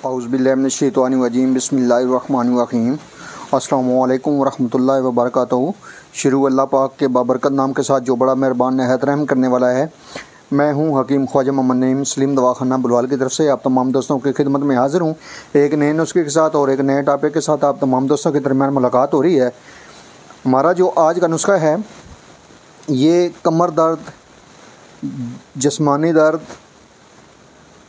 औज़ुबिल्लाहिमिनश्शैतानिर्रजीम बिस्मिल्लाहिर्रहमानिर्रहीम। अस्सलामु अलैकुम वरहमतुल्लाहि वबरकातुहू। शुरू अल्लाह पाक के बाबरकत नाम के साथ जो बड़ा मेहरबान नहायत रहम करने वाला है। मैं हूं हकीम ख्वाजा मोहम्मद नईम सलीम दवाखाना बुलवाल की तरफ से आप तमाम दोस्तों की खिदमत में हाज़िर हूं। एक नए नुस्खे के साथ और एक नए टॉपिक के साथ आप तमाम दोस्तों के दरमियान मुलाकात हो रही है। हमारा जो आज का नुस्खा है ये कमर दर्द, जिस्मानी दर्द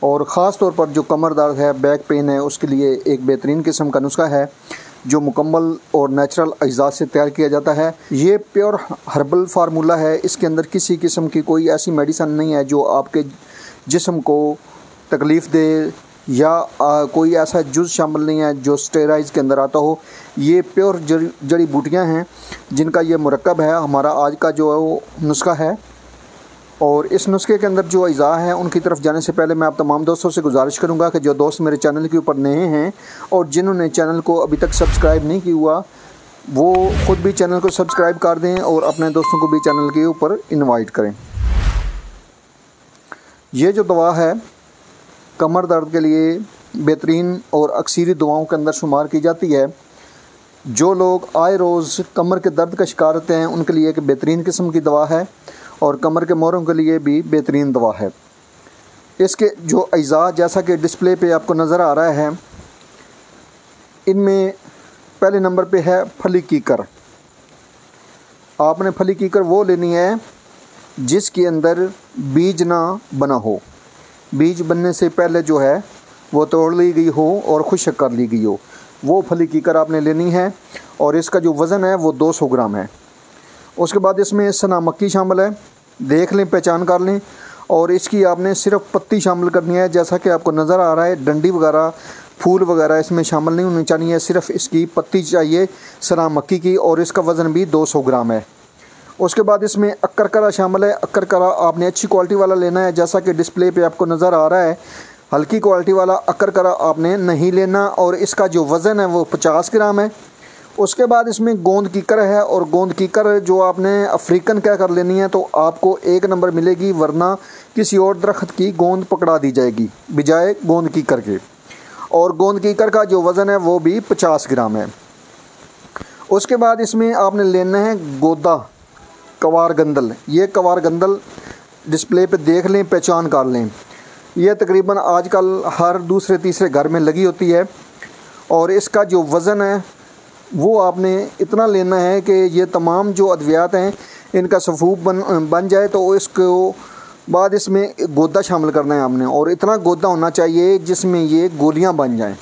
और ख़ास तौर पर जो कमर दर्द है, बैक पेन है, उसके लिए एक बेहतरीन किस्म का नुस्खा है जो मुकम्मल और नेचुरल अज्जा से तैयार किया जाता है। ये प्योर हर्बल फार्मूला है। इसके अंदर किसी किस्म की कोई ऐसी मेडिसन नहीं है जो आपके जिस्म को तकलीफ़ दे या कोई ऐसा जुज़ शामिल नहीं है जो स्टेरॉइड्स के अंदर आता हो। ये प्योर जड़ी बूटियाँ हैं जिनका ये मुरक्कब है हमारा आज का जो नुस्खा है। और इस नुस्खे के अंदर जो अज़ा हैं उनकी तरफ जाने से पहले मैं आप तमाम दोस्तों से गुजारिश करूंगा कि जो दोस्त मेरे चैनल के ऊपर नए हैं और जिन्होंने चैनल को अभी तक सब्सक्राइब नहीं किया हुआ वो ख़ुद भी चैनल को सब्सक्राइब कर दें और अपने दोस्तों को भी चैनल के ऊपर इनवाइट करें। ये जो दवा है कमर दर्द के लिए बेहतरीन और अक्सरी दवाओं के अंदर शुमार की जाती है। जो लोग आए रोज़ कमर के दर्द का शिकार होते हैं उनके लिए एक बेहतरीन किस्म की दवा है और कमर के मोरों के लिए भी बेहतरीन दवा है। इसके जो अज्जा जैसा कि डिस्प्ले पे आपको नज़र आ रहा है, इनमें पहले नंबर पे है फली कीकर। आपने फली कीकर वो लेनी है जिसके अंदर बीज ना बना हो। बीज बनने से पहले जो है वो तोड़ ली गई हो और खुश्क कर ली गई हो, वो फली कीकर आपने लेनी है। और इसका जो वज़न है वो 200 ग्राम है। उसके बाद इसमें सना मक्की शामिल है, देख लें, पहचान कर लें। और इसकी आपने सिर्फ पत्ती शामिल करनी है। जैसा कि आपको नज़र आ रहा है डंडी वगैरह फूल वगैरह इसमें शामिल नहीं होनी चाहिए, सिर्फ इसकी पत्ती चाहिए सना मक्की की। और इसका वज़न भी 200 ग्राम है। उसके बाद इसमें अक्करकरा शामिल है। अक्करकरा आपने अच्छी क्वालिटी वाला लेना है, जैसा कि डिस्प्ले पे आपको नज़र आ रहा है। हल्की क्वालिटी वाला अक्करकरा आपने नहीं लेना। और इसका जो वज़न है वो 50 ग्राम है। उसके बाद इसमें गोंद कीकर है और गोंद कीकर जो आपने अफ्रीकन क्या कर लेनी है तो आपको 1 नंबर मिलेगी, वरना किसी और दरख्त की गोंद पकड़ा दी जाएगी बजाय गोंद कीकर के। और गोंद कीकर का जो वज़न है वो भी 50 ग्राम है। उसके बाद इसमें आपने लेना है गोदा कवार गंदल। ये कवार गंदल डिस्प्ले पे देख लें, पहचान कर लें। यह तकरीबन आजकल हर दूसरे तीसरे घर में लगी होती है। और इसका जो वज़न है वो आपने इतना लेना है कि ये तमाम जो अद्वियात हैं इनका सफूफ बन जाए। तो इसको बाद इसमें गोदा शामिल करना है आपने, और इतना गोदा होना चाहिए जिसमें ये गोलियां बन जाएं।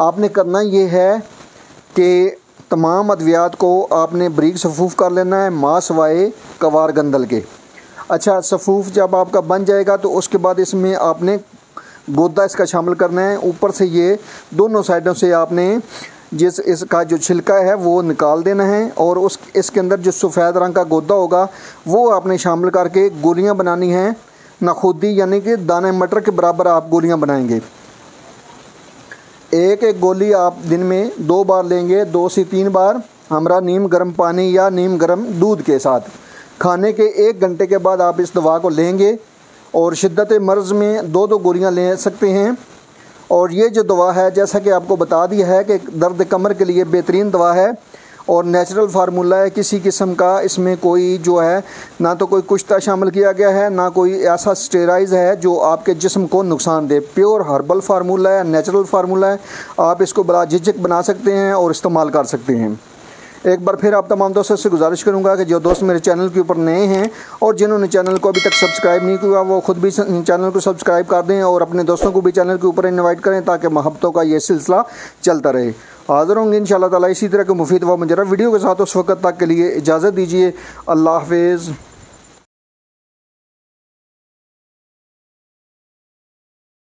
आपने करना ये है कि तमाम अद्वियात को आपने बारीक सफूफ कर लेना है माँ सवाए कवार गंदल के। अच्छा, सफूफ जब आपका बन जाएगा तो उसके बाद इसमें आपने गोदा इसका शामिल करना है। ऊपर से ये दोनों साइडों से आपने इसका जो छिलका है वो निकाल देना है। और इसके अंदर जो सफ़ेद रंग का गोदा होगा वो आपने शामिल करके गोलियां बनानी हैं नखुदी, यानी कि दाने मटर के बराबर आप गोलियां बनाएंगे। एक गोली आप दिन में 2 बार लेंगे, 2 से 3 बार हमरा नीम गर्म पानी या नीम गर्म दूध के साथ। खाने के 1 घंटे के बाद आप इस दवा को लेंगे और शिद्दत मर्ज़ में 2-2 गोलियाँ ले सकते हैं। और ये जो दवा है जैसा कि आपको बता दिया है कि दर्द कमर के लिए बेहतरीन दवा है और नेचुरल फार्मूला है। किसी किस्म का इसमें कोई जो है ना तो कोई कुश्ता शामिल किया गया है, ना कोई ऐसा स्टेरॉइड है जो आपके जिस्म को नुकसान दे। प्योर हर्बल फार्मूला है, नेचुरल फार्मूला है। आप इसको बड़ा झिझक बना सकते हैं और इस्तेमाल कर सकते हैं। एक बार फिर आप तमाम दोस्तों से गुजारिश करूंगा कि जो दोस्त मेरे चैनल के ऊपर नए हैं और जिन्होंने चैनल को अभी तक सब्सक्राइब नहीं किया वो ख़ुद भी चैनल को सब्सक्राइब कर दें और अपने दोस्तों को भी चैनल के ऊपर इनवाइट करें ताकि मोहब्बतों का ये सिलसिला चलता रहे। हाज़िर होंगे इंशाअल्लाह ताला इसी तरह के मुफीद व मुजर्रब वीडियो के साथ। उस वक्त तक के लिए इजाज़त दीजिए। अल्लाह हाफ़िज़।